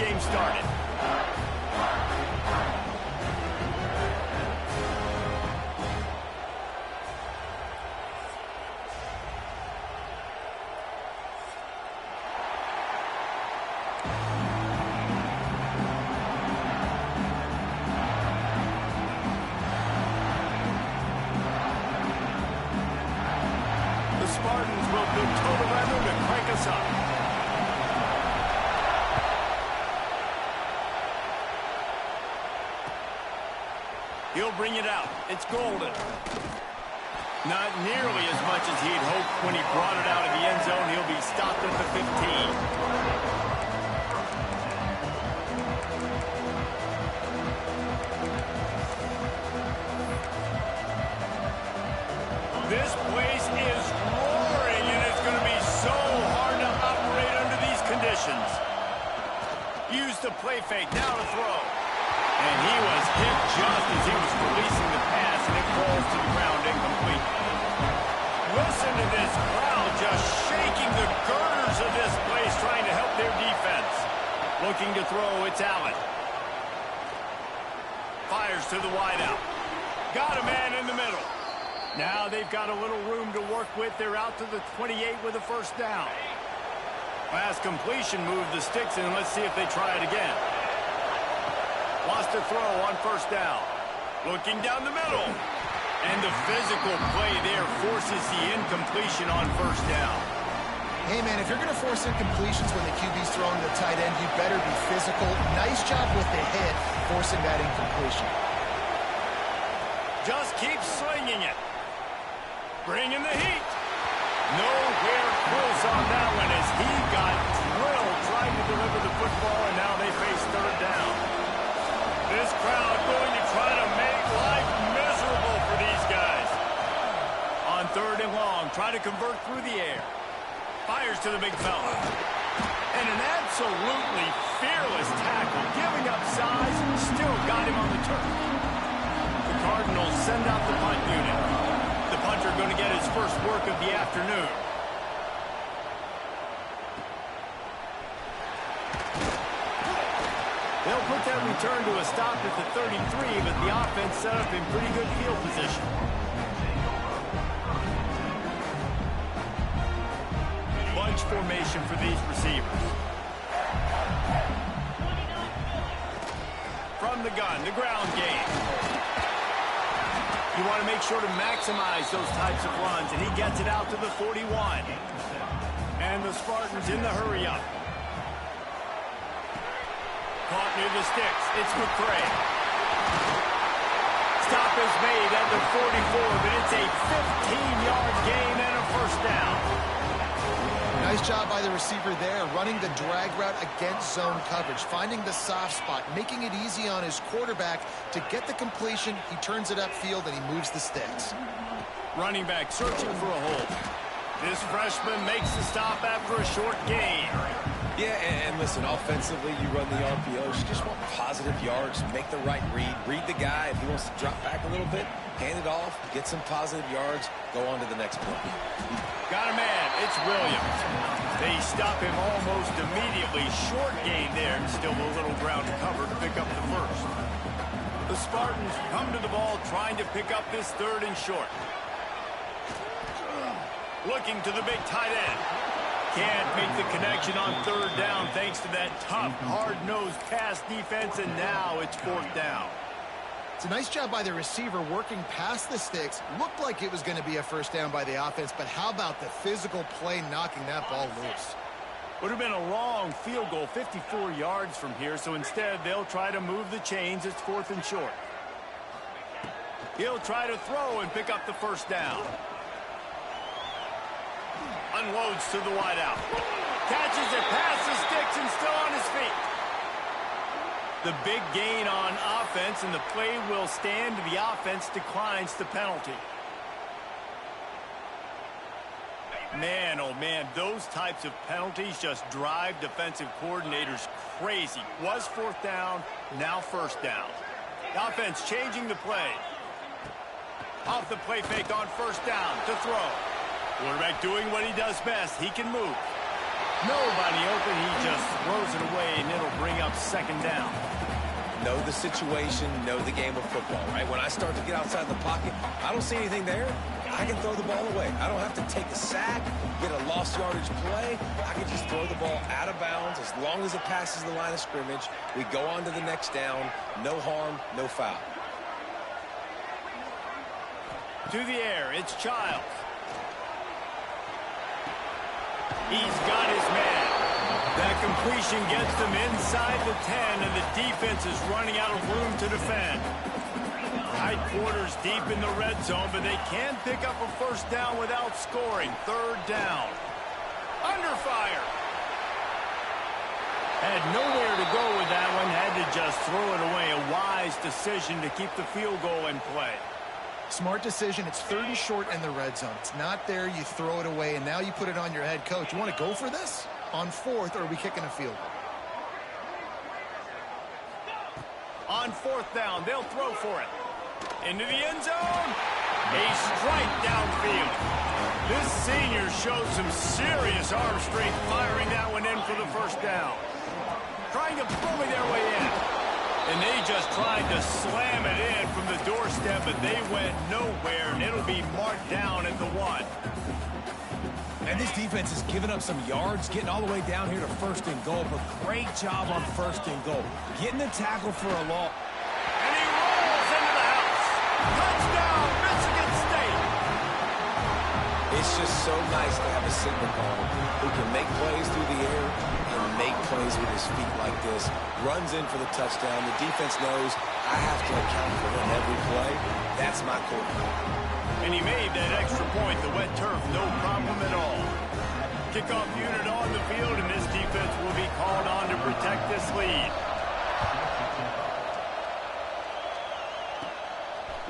game started. Spartans will do total weather to crank us up. He'll bring it out. It's golden. Not nearly as much as he'd hoped when he brought it out of the end zone. He'll be stopped at the 15. This place is roaring, and it's going to be so hard to operate under these conditions. Use the play fake, now to throw. And he was hit just as he was releasing the pass, and it falls to the ground incomplete. Listen to this crowd just shaking the girders of this place, trying to help their defense. Looking to throw, it's Allen. Fires to the wideout. Got a man in the middle. Now they've got a little room to work with. They're out to the 28 with a first down. Pass completion moved the sticks in. Let's see if they try it again. Wants to throw on first down. Looking down the middle. And the physical play there forces the incompletion on first down. Hey, man, if you're going to force incompletions when the QB's throwing to the tight end, you better be physical. Nice job with the hit, forcing that incompletion. Just keep slinging it. Bringing the heat. Nowhere close on that one as he got drilled trying to deliver the football, and now they face third down. This crowd going to try to make life miserable for these guys. On third and long, try to convert through the air. Fires to the big fella. And an absolutely fearless tackle, giving up size, still got him on the turf. The Cardinals send out the punt unit. The punter going to get his first work of the afternoon. They'll put that return to a stop at the 33, but the offense set up in pretty good field position. Bunch formation for these receivers. From the gun, the ground game. You want to make sure to maximize those types of runs, and he gets it out to the 41. And the Spartans in the hurry-up. Caught near the sticks. It's McCray. Stop is made at the 44, but it's a 15-yard gain and a first down. Nice job by the receiver there, running the drag route against zone coverage, finding the soft spot, making it easy on his quarterback to get the completion. He turns it upfield, and he moves the sticks. Running back searching for a hole. This freshman makes the stop after a short gain. Yeah, and listen, offensively, you run the RPOs. You just want positive yards, make the right read the guy. If he wants to drop back a little bit, hand it off, get some positive yards, go on to the next play. Got a man. It's Williams. They stop him almost immediately. Short gain there, and still a little ground to cover to pick up the first. The Spartans come to the ball trying to pick up this third and short. Looking to the big tight end. Can't make the connection on third down thanks to that tough, hard-nosed pass defense, and now it's fourth down. It's a nice job by the receiver working past the sticks. Looked like it was going to be a first down by the offense, but how about the physical play knocking that ball loose? Would have been a long field goal, 54 yards from here, so instead they'll try to move the chains. It's fourth and short. He'll try to throw and pick up the first down. Unloads to the wideout. Catches it past the sticks and still on his feet. The big gain on offense, and the play will stand. The offense declines the penalty. Man, oh man, those types of penalties just drive defensive coordinators crazy. Was fourth down, now first down. The offense changing the play. Off the play fake on first down to throw. Quarterback doing what he does best. He can move. Nobody open. He just throws it away, and it'll bring up second down. Know the situation, know the game of football, right? When I start to get outside the pocket, I don't see anything there. I can throw the ball away. I don't have to take a sack, get a lost yardage play. I can just throw the ball out of bounds as long as it passes the line of scrimmage. We go on to the next down. No harm, no foul. To the air, it's Childs. He's got his man. That completion gets them inside the 10, and the defense is running out of room to defend. Tight quarters deep in the red zone, but they can pick up a first down without scoring. Third down. Under fire. Had nowhere to go with that one. Had to just throw it away. A wise decision to keep the field goal in play. Smart decision. It's 3rd and short in the red zone. It's not there. You throw it away, and now you put it on your head coach. You want to go for this? On 4th, or are we kicking a field goal? On 4th down, they'll throw for it. Into the end zone. A strike downfield. This senior shows some serious arm strength firing that one in for the first down. Trying to bully their way in. And they just tried to slam it in from the doorstep, but they went nowhere, and it'll be marked down at the 1. And this defense has given up some yards, getting all the way down here to 1st and goal, but great job on 1st and goal. Getting the tackle for a loss. And he rolls into the house. Touchdown, Michigan State. It's just so nice to have a signal caller who can make plays through the air and make plays with his feet like this. Runs in for the touchdown. The defense knows I have to account for him every play. That's my quarterback. And he made that extra point. The wet turf, no problem at all. Kickoff unit on the field, and this defense will be called on to protect this lead.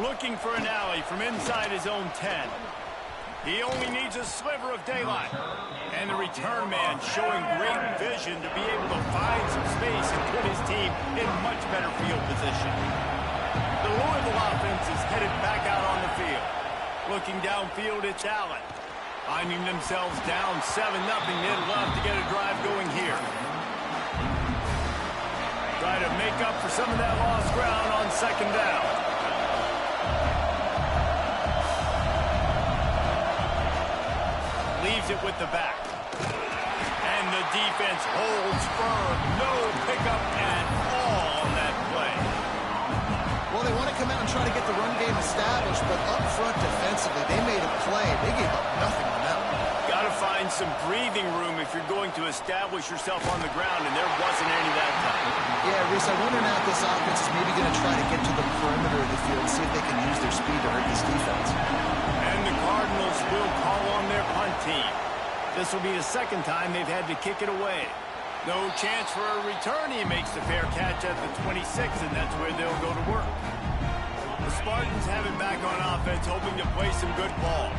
Looking for an alley from inside his own 10. He only needs a sliver of daylight. And the return man showing great vision to be able to find some space and put his team in much better field position. The Louisville offense is headed back out on the field. Looking downfield, it's Allen. Finding themselves down 7-0. They'd love to get a drive going here. Try to make up for some of that lost ground on 2nd down. Leaves it with the back. And the defense holds firm. No pickup at all on that play. Well, they want to come out and try to get the run game established, but up front defensively, they made a play. They gave up nothing on that one. Got to find some breathing room if you're going to establish yourself on the ground, and there wasn't any that time. Yeah, Reese, I wonder now if this offense is maybe going to try to get to the perimeter of the field and see if they can use their speed to hurt this defense. And the Cardinals will call on their punt team. This will be the 2nd time they've had to kick it away. No chance for a return. He makes the fair catch at the 26, and that's where they'll go to work. The Spartans have it back on offense, hoping to play some good ball.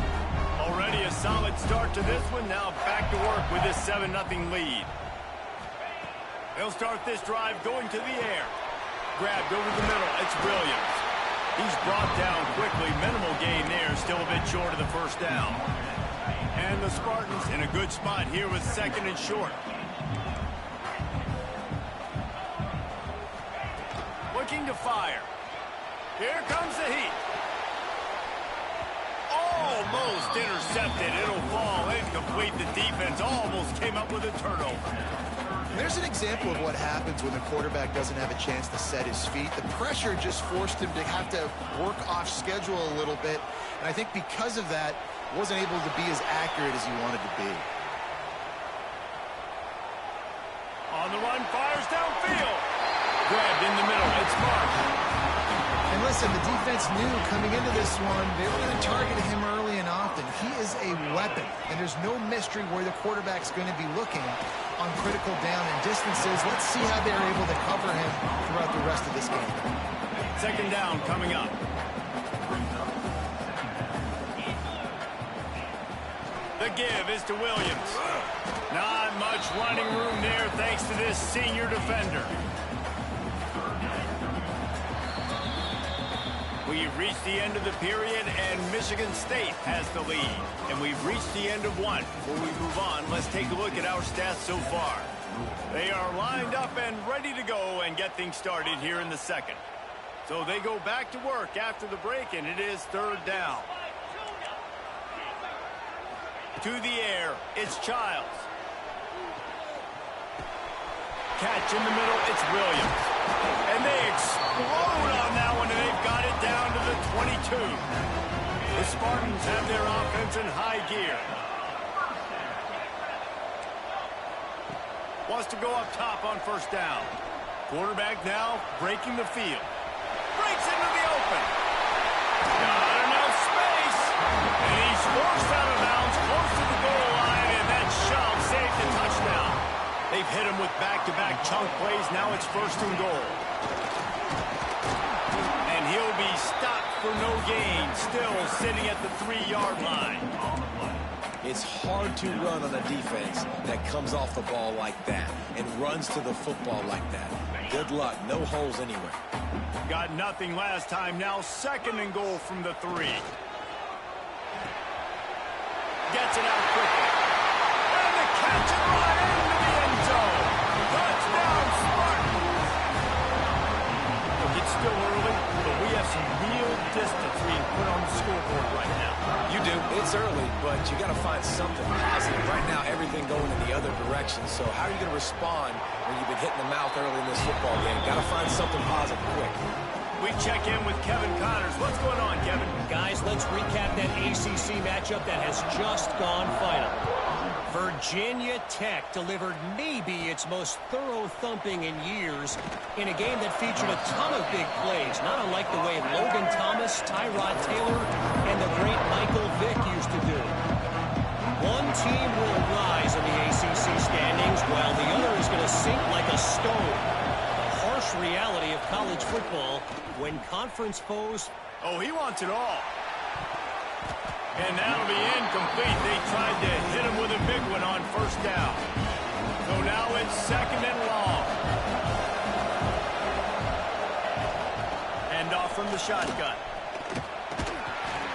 Already a solid start to this one. Now back to work with this 7-0 lead. They'll start this drive going to the air. Grabbed over the middle. It's Williams. He's brought down quickly. Minimal gain there. Still a bit short of the first down. And the Spartans in a good spot here with 2nd and short. Looking to fire. Here comes the heat. Almost intercepted. It'll fall incomplete. The defense almost came up with a turnover. There's an example of what happens when the quarterback doesn't have a chance to set his feet. The pressure just forced him to have to work off schedule a little bit. And I think because of that, wasn't able to be as accurate as he wanted to be. On the run, fires downfield. Grabbed in the middle. It's Marsh. And listen, the defense knew coming into this one, they were going to target him early and often. He is a weapon, and there's no mystery where the quarterback's going to be looking on critical down and distances. Let's see how they're able to cover him throughout the rest of this game. 2nd down coming up. The give is to Williams. Not much running room there thanks to this senior defender. We've reached the end of the period, and Michigan State has the lead. And we've reached the end of one. Before we move on, let's take a look at our stats so far. They are lined up and ready to go and get things started here in the second. So they go back to work after the break, and it is third down. To the air, it's Childs. Catch in the middle, it's Williams. And they explode on that one, and they've got it down to the 22. The Spartans have their offense in high gear. Wants to go up top on first down. Quarterback now breaking the field. Breaks into the open. Not enough space. And he's forced out of bounds close to the goal line, and that shove saved the touchdown. They've hit him with back-to-back chunk plays. Now it's first and goal. And he'll be stopped for no gain, still sitting at the 3-yard line. It's hard to run on a defense that comes off the ball like that and runs to the football like that. Good luck. No holes anywhere. Got nothing last time. Now second and goal from the 3. Gets it out quickly. And the catch and run into the end zone. Touchdown, Spartans. Look, it's still early, but we have some real distance being put on the scoreboard right now. You do. It's early, but you got to find something positive. Right now, everything going in the other direction. So how are you going to respond when you've been hit in the mouth early in this football game? Got to find something positive quick. We check in with Kevin Connors. What's going on, Kevin? Guys, let's recap that ACC matchup that has just gone final. Virginia Tech delivered maybe its most thorough thumping in years in a game that featured a ton of big plays, not unlike the way Logan Thomas, Tyrod Taylor, and the great Michael Vick used to do. One team will rise in the ACC standings while the other is going to sink like a stone. The harsh reality of college football when conference foes... Oh, he wants it all. And that'll be incomplete. They tried to hit him with a big one on first down. So now it's second and long. And off from the shotgun.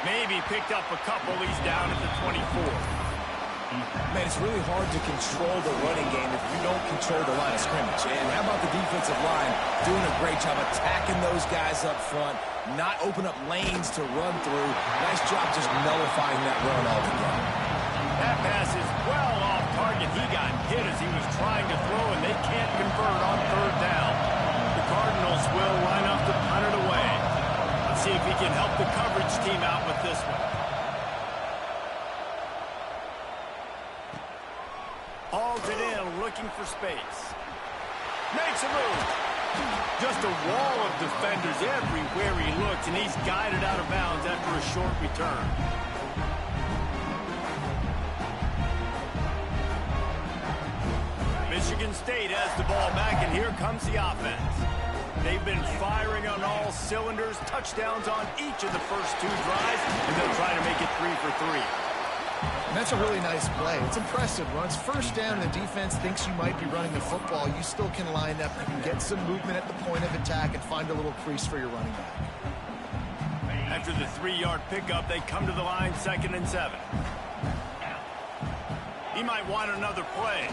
Maybe picked up a couple. He's down at the 24. Man, it's really hard to control the running game if you don't control the line of scrimmage. And how about the defensive line doing a great job attacking those guys up front, not open up lanes to run through. Nice job just nullifying that run altogether. That pass is well off target. He got hit as he was trying to throw, and they can't convert on third down. The Cardinals will line up to punt it away. Let's see if he can help the coverage team out with this one. Hauls it in, looking for space. Makes a move. Just a wall of defenders everywhere he looks, and he's guided out of bounds after a short return. Michigan State has the ball back, and here comes the offense. They've been firing on all cylinders, touchdowns on each of the first 2 drives, and they'll try to make it 3 for 3. And that's a really nice play. It's impressive. When it's first down and the defense thinks you might be running the football, you still can line up. You can get some movement at the point of attack and find a little crease for your running back. After the 3-yard pickup, they come to the line, second and 7. He might want another play.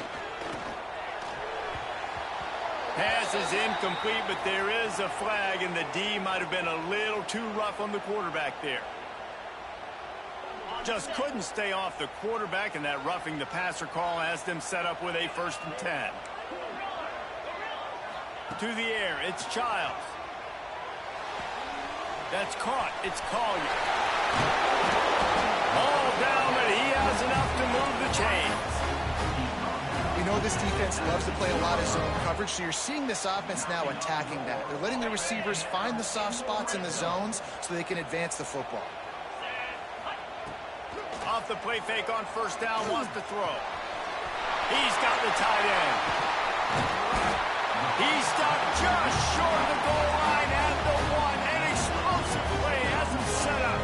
Pass is incomplete, but there is a flag, and the D might have been a little too rough on the quarterback there. Just couldn't stay off the quarterback, and that roughing the passer call has them set up with a 1st and 10. To the air, it's Childs. That's caught. It's Collier. All down, but he has enough to move the chains. We know this defense loves to play a lot of zone coverage, so you're seeing this offense now attacking that. They're letting the receivers find the soft spots in the zones so they can advance the football. Off the play fake on first down, wants to throw. He's got the tight end. He's stopped just short of the goal line at the 1. An explosive play has him set up.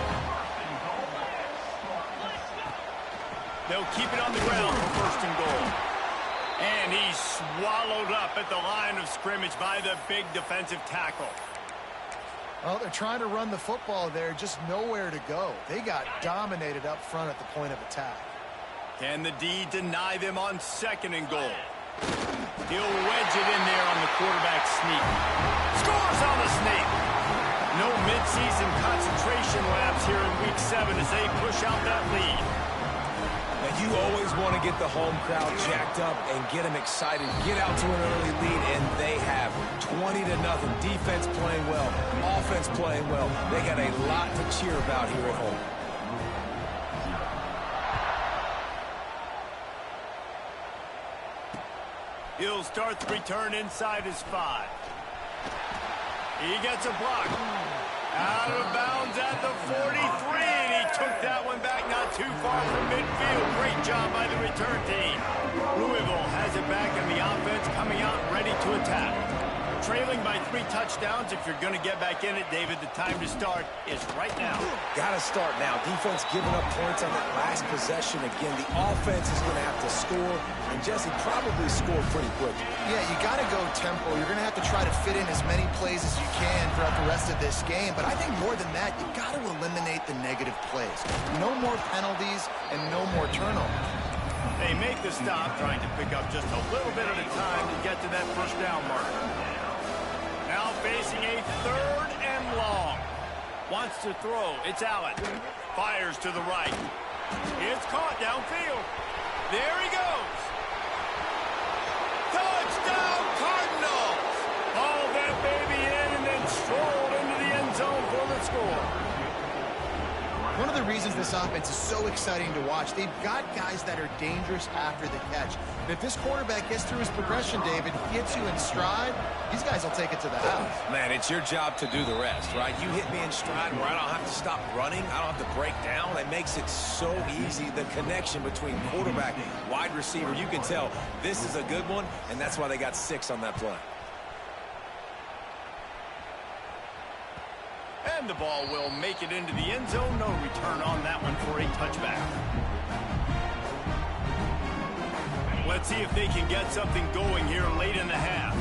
They'll keep it on the ground for 1st and goal. And he's swallowed up at the line of scrimmage by the big defensive tackle. Well, they're trying to run the football there, just nowhere to go. They got dominated up front at the point of attack. Can the D deny them on 2nd and goal? He'll wedge it in there on the quarterback sneak. Scores on the sneak. No midseason concentration laps here in Week 7 as they push out that lead. And you always want to get the home crowd jacked up and get them excited. Get out to an early lead, and they have 20-0. Defense playing well, offense playing well. They got a lot to cheer about here at home. He'll start the return inside his 5. He gets a block. Out of bounds at the 43, and he took that one back not too far from midfield. Great job by the return team. Louisville has it back in the offense, coming out ready to attack. Trailing by 3 touchdowns. If you're going to get back in it, David, the time to start is right now. Got to start now. Defense giving up points on that last possession. Again, the offense is going to have to score, and Jesse probably scored pretty quick. Yeah, you got to go tempo. You're going to have to try to fit in as many plays as you can throughout the rest of this game. But I think more than that, you got to eliminate the negative plays. No more penalties and no more turnovers. They make the stop, trying to pick up just a little bit at a time to get to that 1st down mark. Now facing a 3rd and long. Wants to throw. It's Allen. Fires to the right. It's caught downfield. There he goes. Touchdown, Cardinals! Hauled that baby in and then strolled into the end zone for the score. One of the reasons this offense is so exciting to watch, they've got guys that are dangerous after the catch. And if this quarterback gets through his progression, David, gets you in stride, these guys will take it to the house. Man, it's your job to do the rest, right? You hit me in stride where I don't have to stop running. I don't have to break down. It makes it so easy. The connection between quarterback and wide receiver, you can tell this is a good one, and that's why they got 6 on that play. And the ball will make it into the end zone. No return on that one for a touchback. Let's see if they can get something going here late in the half.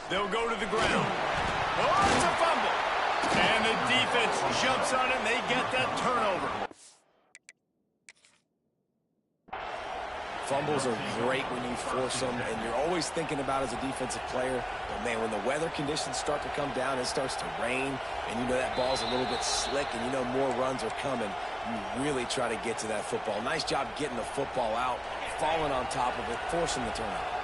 They'll go to the ground. Oh, it's a fumble. And the defense jumps on it, and they get that turnover. Fumbles are great when you force them, and you're always thinking about as a defensive player, but man, when the weather conditions start to come down, it starts to rain, and you know that ball's a little bit slick, and you know more runs are coming, you really try to get to that football. Nice job getting the football out, falling on top of it, forcing the turnover.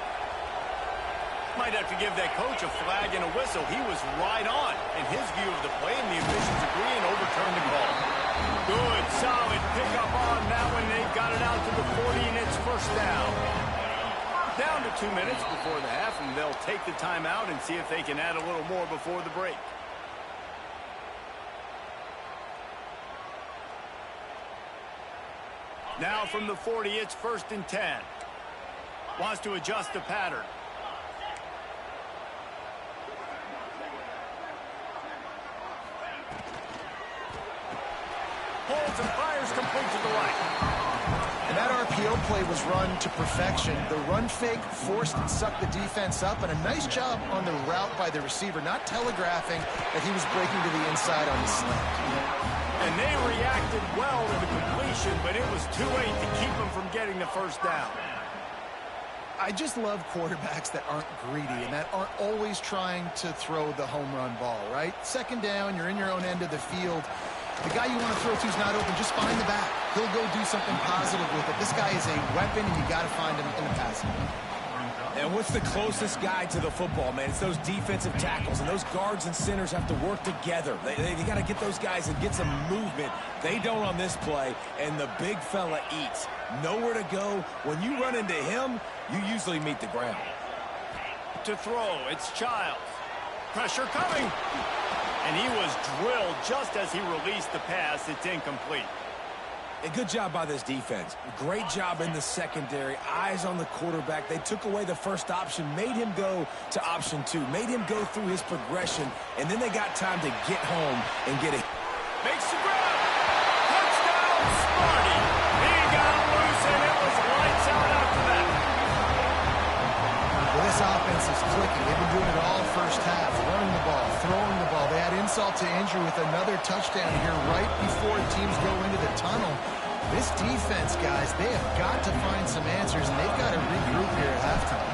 Might have to give that coach a flag and a whistle. He was right on in his view of the play, and the officials agree and overturn the call. Good, solid pickup on that one. They've got it out to the 40, and it's 1st down. Down to 2 minutes before the half, and they'll take the timeout and see if they can add a little more before the break. Now from the 40, it's 1st and 10. Wants to adjust the pattern. Holds and fires complete to the right. And that RPO play was run to perfection. The run fake forced and sucked the defense up, and a nice job on the route by the receiver, not telegraphing that he was breaking to the inside on the slant. And they reacted well to the completion, but it was too late to keep them from getting the 1st down. I just love quarterbacks that aren't greedy and that aren't always trying to throw the home run ball, right? 2nd down, you're in your own end of the field. The guy you want to throw to is not open. Just find the back. He'll go do something positive with it. This guy is a weapon, and you got to find him in the passing game. And what's the closest guy to the football, man? It's those defensive tackles, and those guards and centers have to work together. They got to get those guys and get some movement. They don't on this play, and the big fella eats. Nowhere to go. When you run into him, you usually meet the ground. To throw, it's Childs. Pressure coming. And he was drilled just as he released the pass. It's incomplete. A good job by this defense. Great job in the secondary. Eyes on the quarterback. They took away the first option, made him go to option 2, made him go through his progression, and then they got time to get home and get it. Makes the grab. Touchdown, Sparty. He got loose, and it was lights out after that. clicking. They've been doing it all first half, running the ball, throwing the ball. They had insult to injury with another touchdown here right before teams go into the tunnel. This defense, guys, they have got to find some answers, and they've got to regroup here at halftime.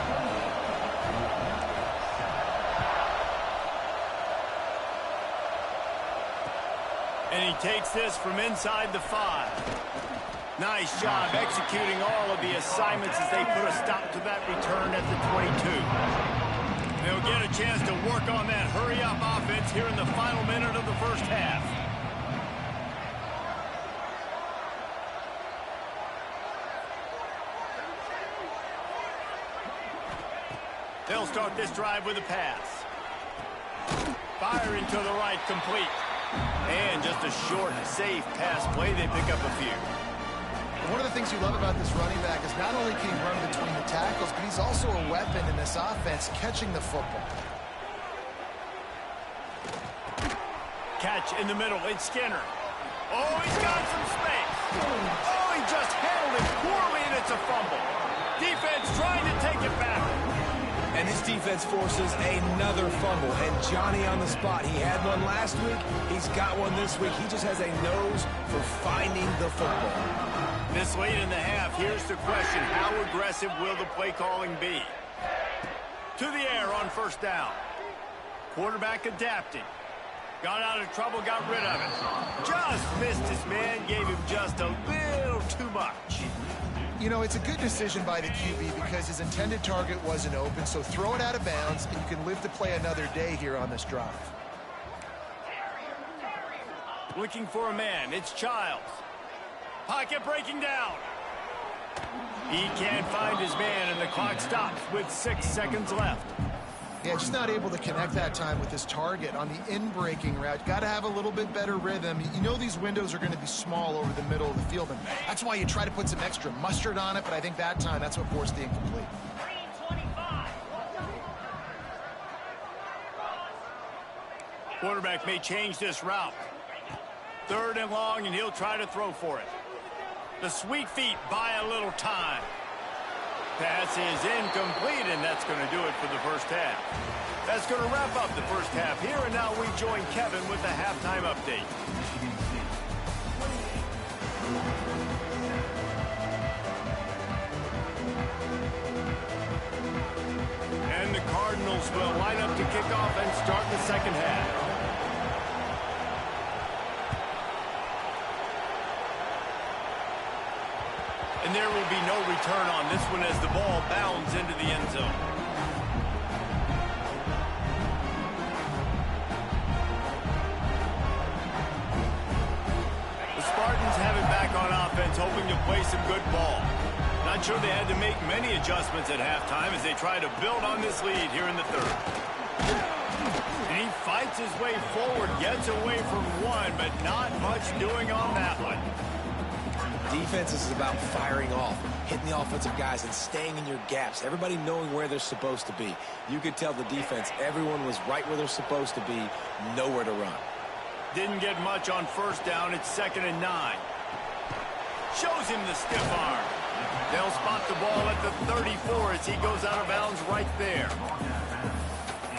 And he takes this from inside the 5. Nice job executing all of the assignments as they put a stop to that return at the 22. They'll get a chance to work on that hurry-up offense here in the final minute of the first half. They'll start this drive with a pass. Firing to the right, complete. And just a short, safe pass play. They pick up a few. One of the things you love about this running back is not only can he run between the tackles, but he's also a weapon in this offense, catching the football. Catch in the middle. It's Skinner. Oh, he's got some space. Oh, he just handled it poorly, and it's a fumble. Defense trying to take it back. And this defense forces another fumble. And Johnny on the spot. He had one last week. He's got one this week. He just has a nose for finding the football. This late in the half, here's the question. How aggressive will the play calling be? To the air on first down. Quarterback adapting. Got out of trouble, got rid of it. Just missed his man, gave him just a little too much. You know, it's a good decision by the QB because his intended target wasn't open, so throw it out of bounds, and you can live to play another day here on this drive. Looking for a man. It's Childs. Pocket breaking down. He can't find his man, and the clock stops with 6 seconds left. Yeah, just not able to connect that time with his target on the in-breaking route. Got to have a little bit better rhythm. You know these windows are going to be small over the middle of the field, and that's why you try to put some extra mustard on it, but I think that time that's what forced the incomplete. Quarterback may change this route. 3rd and long, and he'll try to throw for it. The sweet feet buy a little time. Pass is incomplete, and that's going to do it for the first half. That's going to wrap up the first half here, and now we join Kevin with the halftime update. And the Cardinals will line up to kick off and start the second half. And there will be no return on this one as the ball bounds into the end zone. The Spartans have it back on offense, hoping to play some good ball. Not sure they had to make many adjustments at halftime as they try to build on this lead here in the 3rd. And he fights his way forward, gets away from one, but not much doing on that one. Defense is about firing off, hitting the offensive guys, and staying in your gaps. Everybody knowing where they're supposed to be. You could tell the defense, everyone was right where they're supposed to be, nowhere to run. Didn't get much on first down. It's 2nd and 9. Shows him the stiff arm. They'll spot the ball at the 34 as he goes out of bounds right there.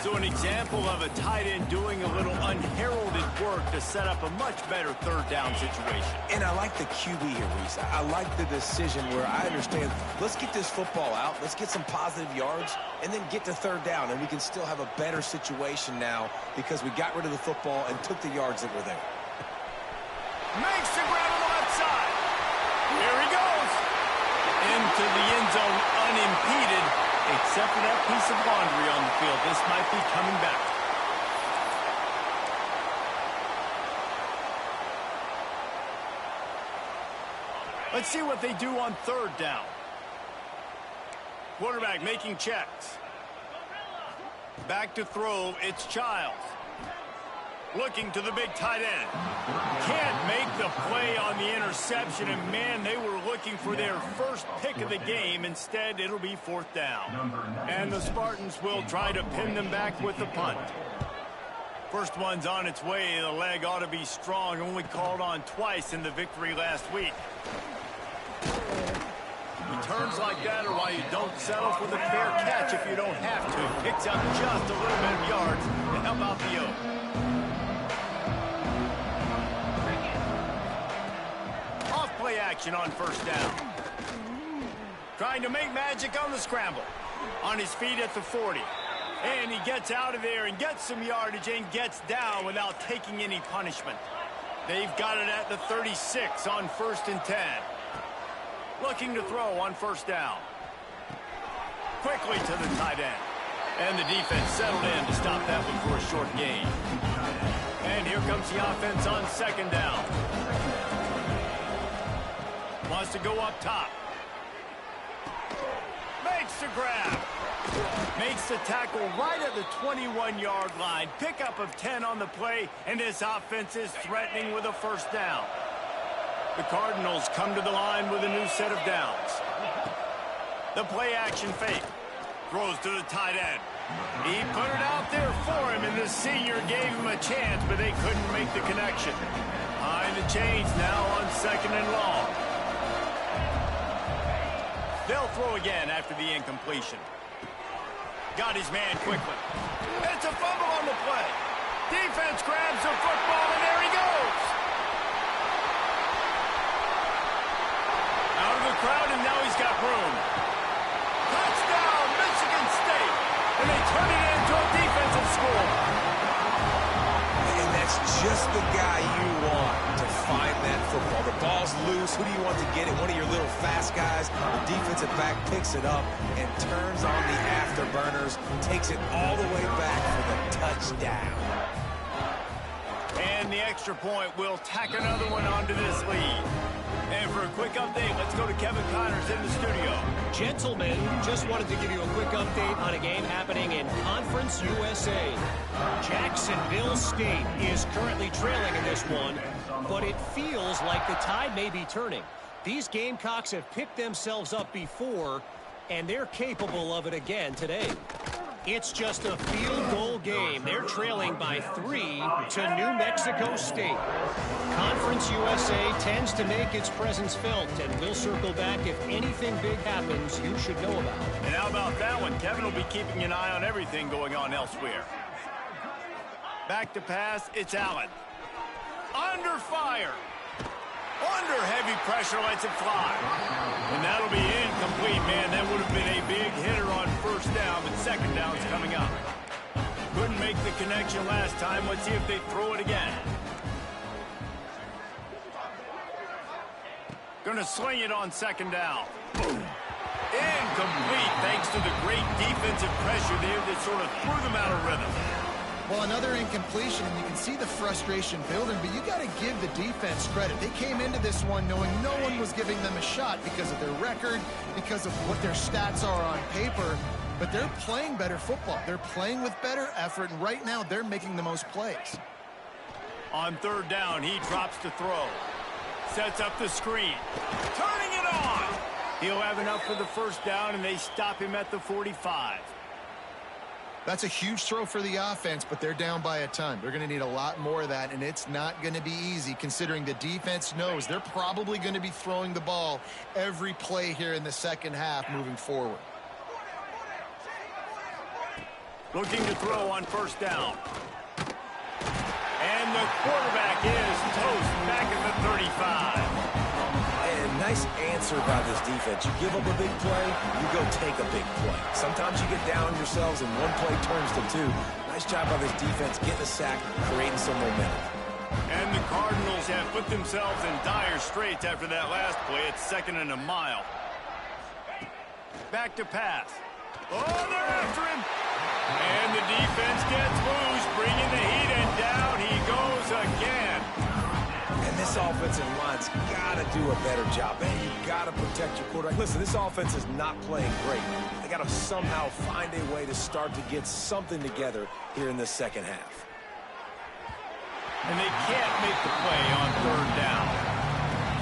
So an example of a tight end doing a little unheralded work to set up a much better 3rd down situation. And I like the QB here, Reese. I like the decision where I understand, let's get this football out, let's get some positive yards, and then get to 3rd down, and we can still have a better situation now because we got rid of the football and took the yards that were there. Makes the grab on the left side. Here he goes. Into the end zone unimpeded. Except for that piece of laundry on the field, this might be coming back. Let's see what they do on 3rd down. Quarterback making checks. Back to throw, it's Childs. Looking to the big tight end. Can't make the play on the interception, and man, they were looking for their first pick of the game. Instead, it'll be 4th down. And the Spartans will try to pin them back with the punt. First one's on its way. The leg ought to be strong, only called on twice in the victory last week. Returns like that are why you don't settle for the fair catch if you don't have to. Picks up just a little bit of yards to help out the Oak. Off play action on first down. Trying to make magic on the scramble. On his feet at the 40. And he gets out of there and gets some yardage and gets down without taking any punishment. They've got it at the 36 on 1st and 10. Looking to throw on first down. Quickly to the tight end. And the defense settled in to stop that one for a short gain. And here comes the offense on 2nd down. Wants to go up top. Makes the grab. Makes the tackle right at the 21-yard line. Pickup of 10 on the play, and this offense is threatening with a first down. The Cardinals come to the line with a new set of downs. The play action fake. Throws to the tight end. He put it out there for him, and the senior gave him a chance, but they couldn't make the connection. Behind the chains now on 2nd and long. They'll throw again after the incompletion. Got his man quickly. It's a fumble on the play. Defense grabs the football, and there he goes. Out of the crowd, and now he's got room. Touchdown, Michigan State. And they turn it into a defensive score. And that's just the guy you want to find that football. The ball's loose. Who do you want to get it? One of your little fast guys. The defensive back picks it up and turns on the afterburners. Takes it all the way back for the touchdown. And the extra point will tack another one onto this lead. And for a quick update, let's go to Kevin Connors in the studio. Gentlemen, just wanted to give you a quick update on a game happening in Conference USA. Jacksonville State is currently trailing in this one, but it feels like the tide may be turning. These Gamecocks have picked themselves up before, and they're capable of it again today. It's just a field goal game. They're trailing by 3 to New Mexico State. Conference USA tends to make its presence felt, and we'll circle back if anything big happens you should know about. And how about that one? Kevin will be keeping an eye on everything going on elsewhere. Back to pass, it's Allen. Under fire. Under heavy pressure, lets it fly. And that'll be incomplete, man. That would have been a big hitter on first down, but second down's coming up. Couldn't make the connection last time. Let's see if they throw it again. Gonna sling it on 2nd down. Boom. Incomplete, thanks to the great defensive pressure there that sort of threw them out of rhythm. Well, another incompletion, and you can see the frustration building, but you got to give the defense credit. They came into this one knowing no one was giving them a shot because of their record, because of what their stats are on paper, but they're playing better football. They're playing with better effort, and right now they're making the most plays. On 3rd down, he drops to throw. Sets up the screen. Turning it on! He'll have enough for the first down, and they stop him at the 45. That's a huge throw for the offense, but they're down by a ton. They're going to need a lot more of that, and it's not going to be easy considering the defense knows they're probably going to be throwing the ball every play here in the second half moving forward. Looking to throw on first down. And the quarterback is toast back at the 35. And nice answer by this defense. You give up a big play, you go take a big play. Sometimes you get down yourselves and one play turns to 2. Nice job by this defense getting a sack, creating some momentum. And the Cardinals have put themselves in dire straits after that last play. It's 2nd and a mile. Back to pass. Oh, they're after him. And the defense gets loose, bringing the heat, and down he goes again. And this offensive line's got to do a better job. Man, you've got to protect your quarterback. Listen, this offense is not playing great. They got to somehow find a way to start to get something together here in the second half. And they can't make the play on 3rd down.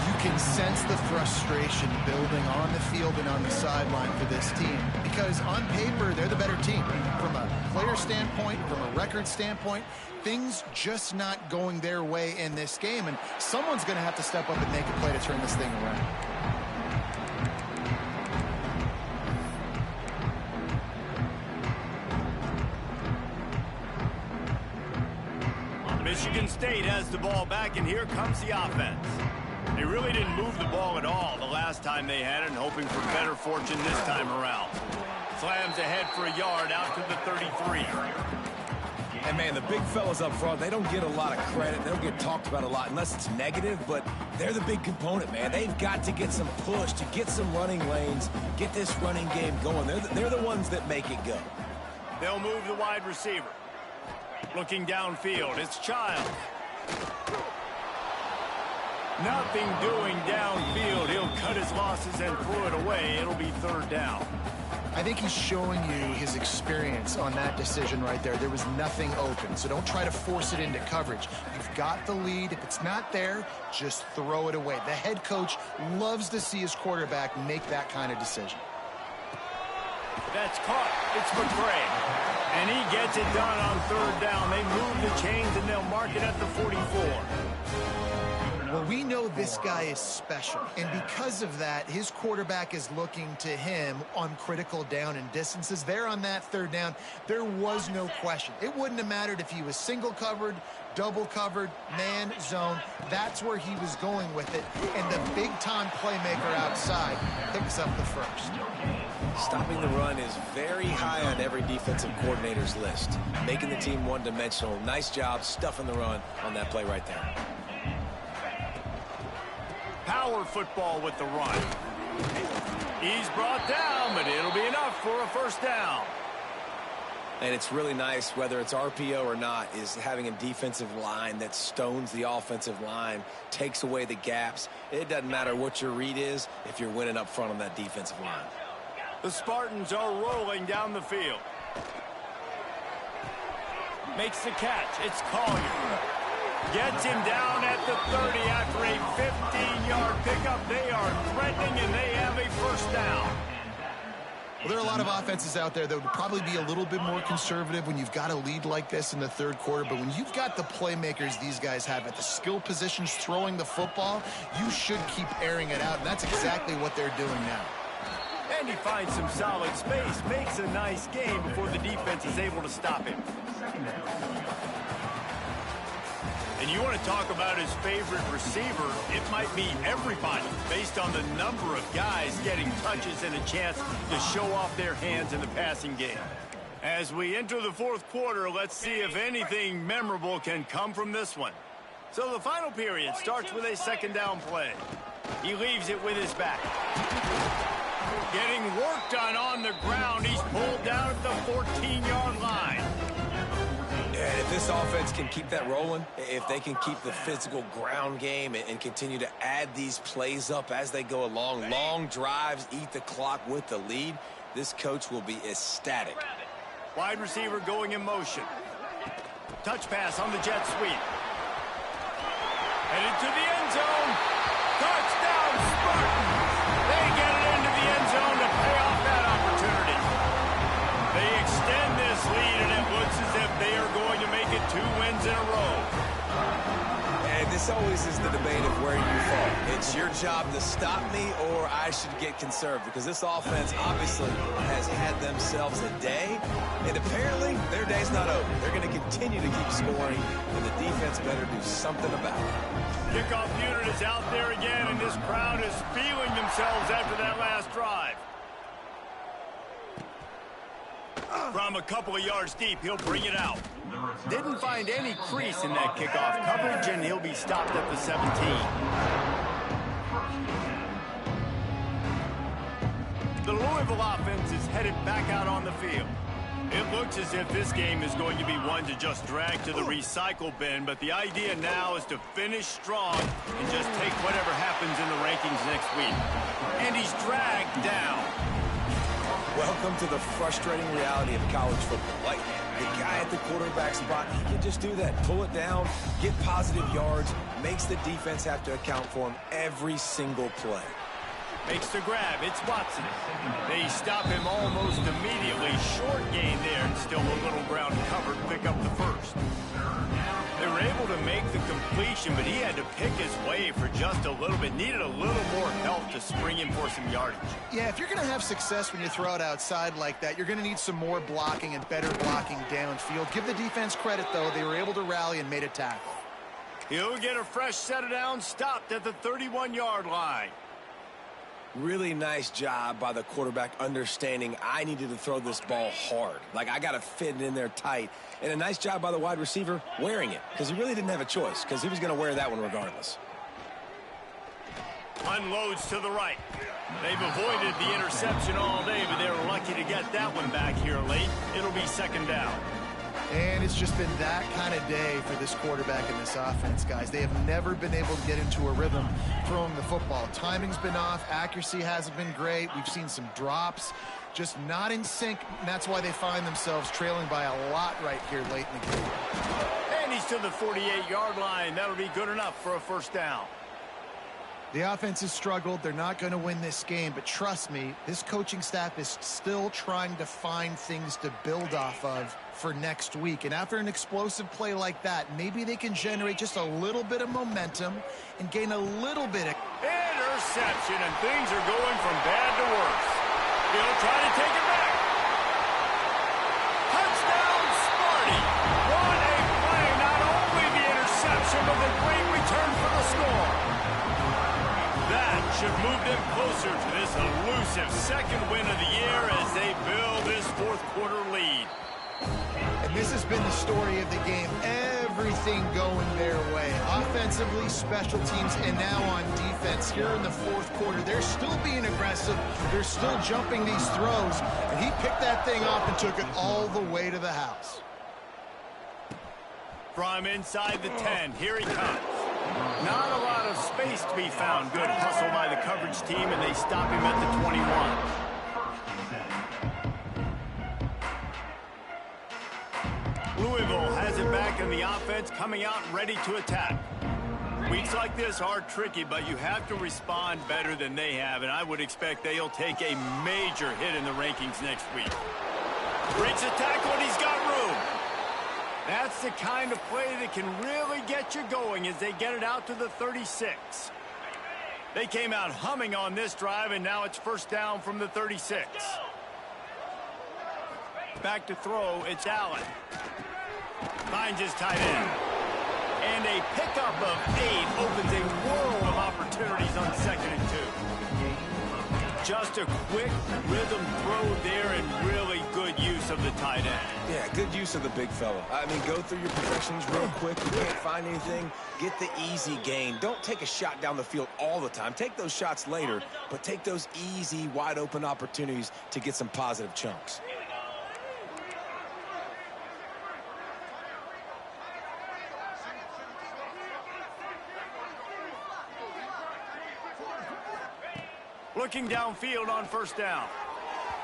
You can sense the frustration building on the field and on the sideline for this team because on paper they're the better team. From a player standpoint, from a record standpoint, things just not going their way in this game, and someone's going to have to step up and make a play to turn this thing around. State has the ball back, and here comes the offense. They really didn't move the ball at all the last time they had it, and hoping for better fortune this time around. Slams ahead for a yard out to the 33. And, man, the big fellas up front, they don't get a lot of credit. They don't get talked about a lot unless it's negative, but they're the big component, man. They've got to get some push, to get some running lanes, get this running game going. They're the ones that make it go. They'll move the wide receiver. Looking downfield, it's Childs. Nothing doing downfield. He'll cut his losses and throw it away. It'll be third down. I think he's showing you his experience on that decision right there. There was nothing open, so don't try to force it into coverage. You've got the lead. If it's not there, just throw it away. The head coach loves to see his quarterback make that kind of decision. That's caught. It's McCray. And he gets it done on third down. They move the chains, and they'll mark it at the 44. Well, we know this guy is special, and because of that, his quarterback is looking to him on critical down and distances. There on that third down, there was no question. It wouldn't have mattered if he was single covered, double covered, man, zone. That's where he was going with it, and the big-time playmaker outside picks up the first. Stopping the run is very high on every defensive coordinator's list. Making the team one-dimensional. Nice job stuffing the run on that play right there. Power football with the run. He's brought down, but it'll be enough for a first down. And it's really nice, whether it's RPO or not, is having a defensive line that stones the offensive line, takes away the gaps. It doesn't matter what your read is if you're winning up front on that defensive line. The Spartans are rolling down the field. Makes the catch. It's Collier. Gets him down at the 30 after a 15-yard pickup. They are threatening, and they have a first down. Well, there are a lot of offenses out there that would probably be a little bit more conservative when you've got a lead like this in the third quarter. But when you've got the playmakers these guys have at the skill positions throwing the football, you should keep airing it out. And that's exactly what they're doing now. And he finds some solid space, makes a nice game before the defense is able to stop him. And you want to talk about his favorite receiver, it might be everybody, based on the number of guys getting touches and a chance to show off their hands in the passing game. As we enter the fourth quarter, let's see if anything memorable can come from this one. So the final period starts with a second down play. He leaves it with his back. Getting work done on the ground. He's pulled down at the 14-yard line. And if this offense can keep that rolling, if they can keep the physical ground game and continue to add these plays up as they go along, long drives, eat the clock with the lead, this coach will be ecstatic. Wide receiver going in motion. Touch pass on the jet sweep. Headed to the end zone. Touchdown, Spartans. They get it into the end zone to pay off that opportunity. They extend this lead, and it looks as if they are going to make it 2 wins in a row. And this always is the debate of where you fall. It's your job to stop me, or I should get conserved, because this offense obviously has had themselves a day, and apparently their day's not over. They're going to continue to keep scoring, and the defense better do something about it. Kickoff unit is out there again, and this crowd is feeling themselves after that last drive. From a couple of yards deep, he'll bring it out. Didn't find any crease in that kickoff coverage, and he'll be stopped at the 17. The Louisville offense is headed back out on the field. It looks as if this game is going to be one to just drag to the recycle bin, but the idea now is to finish strong and just take whatever happens in the rankings next week. And he's dragged down. Welcome to the frustrating reality of college football. Like, the guy at the quarterback spot, he can just do that. Pull it down, get positive yards, makes the defense have to account for him every single play. Makes the grab. It's Watson. They stop him almost immediately. Short gain there, and still a little ground covered. Pick up the first. They were able to make the completion, but he had to pick his way for just a little bit. Needed a little more help to spring in for some yardage. Yeah, if you're going to have success when you throw it outside like that, you're going to need some more blocking and better blocking downfield. Give the defense credit, though. They were able to rally and made a tackle. He'll get a fresh set of downs stopped at the 31-yard line. Really nice job by the quarterback understanding I needed to throw this ball hard. Like, I got to fit it in there tight. And a nice job by the wide receiver wearing it, because he really didn't have a choice, because he was going to wear that one regardless. Unloads to the right. They've avoided the interception all day, but they were lucky to get that one back here late. It'll be second down. And it's just been that kind of day for this quarterback and this offense, guys. They have never been able to get into a rhythm throwing the football. Timing's been off. Accuracy hasn't been great. We've seen some drops. Just not in sync, and that's why they find themselves trailing by a lot right here late in the game. And he's to the 48-yard line. That'll be good enough for a first down. The offense has struggled. They're not going to win this game, but trust me, this coaching staff is still trying to find things to build off of for next week. And after an explosive play like that, maybe they can generate just a little bit of momentum and gain a little bit of... Interception, and things are going from bad to worse. He'll try to take it back. Touchdown, Sparty. What a play. Not only the interception, but the great return for the score. That should move them closer to this elusive second win of the year as they build this fourth quarter lead. And this has been the story of the game. Everything going their way. Offensively, special teams, and now on defense. Here in the fourth quarter, they're still being aggressive. They're still jumping these throws. And he picked that thing up and took it all the way to the house. From inside the 10, here he comes. Not a lot of space to be found. Good hustle by the coverage team, and they stop him at the 21. Louisville has it back in the offense, coming out ready to attack. Weeks like this are tricky, but you have to respond better than they have, and I would expect they'll take a major hit in the rankings next week. Breaks the tackle, and he's got room. That's the kind of play that can really get you going as they get it out to the 36. They came out humming on this drive, and now it's first down from the 36. Back to throw, it's Allen. Finds his tight end. And a pickup of 8 opens a world of opportunities on 2nd and 2. Just a quick rhythm throw there and really good use of the tight end. Yeah, good use of the big fella. I mean, go through your progressions real quick. You can't find anything, get the easy gain. Don't take a shot down the field all the time. Take those shots later, but take those easy, wide-open opportunities to get some positive chunks. Looking downfield on first down.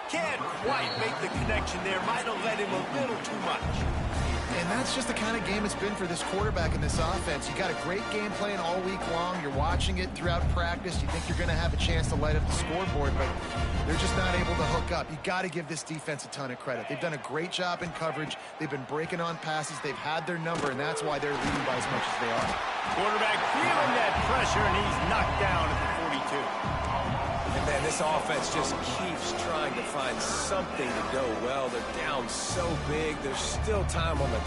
Can't quite make the connection there. Might have led him a little too much. And that's just the kind of game it's been for this quarterback in this offense. You got a great game plan all week long. You're watching it throughout practice. You think you're going to have a chance to light up the scoreboard, but they're just not able to hook up. You got to give this defense a ton of credit. They've done a great job in coverage. They've been breaking on passes. They've had their number, and that's why they're leading by as much as they are. Quarterback feeling that pressure, and he's knocked down at the 42. And man, this offense just keeps trying to find something to go well. They're down so big. There's still time on the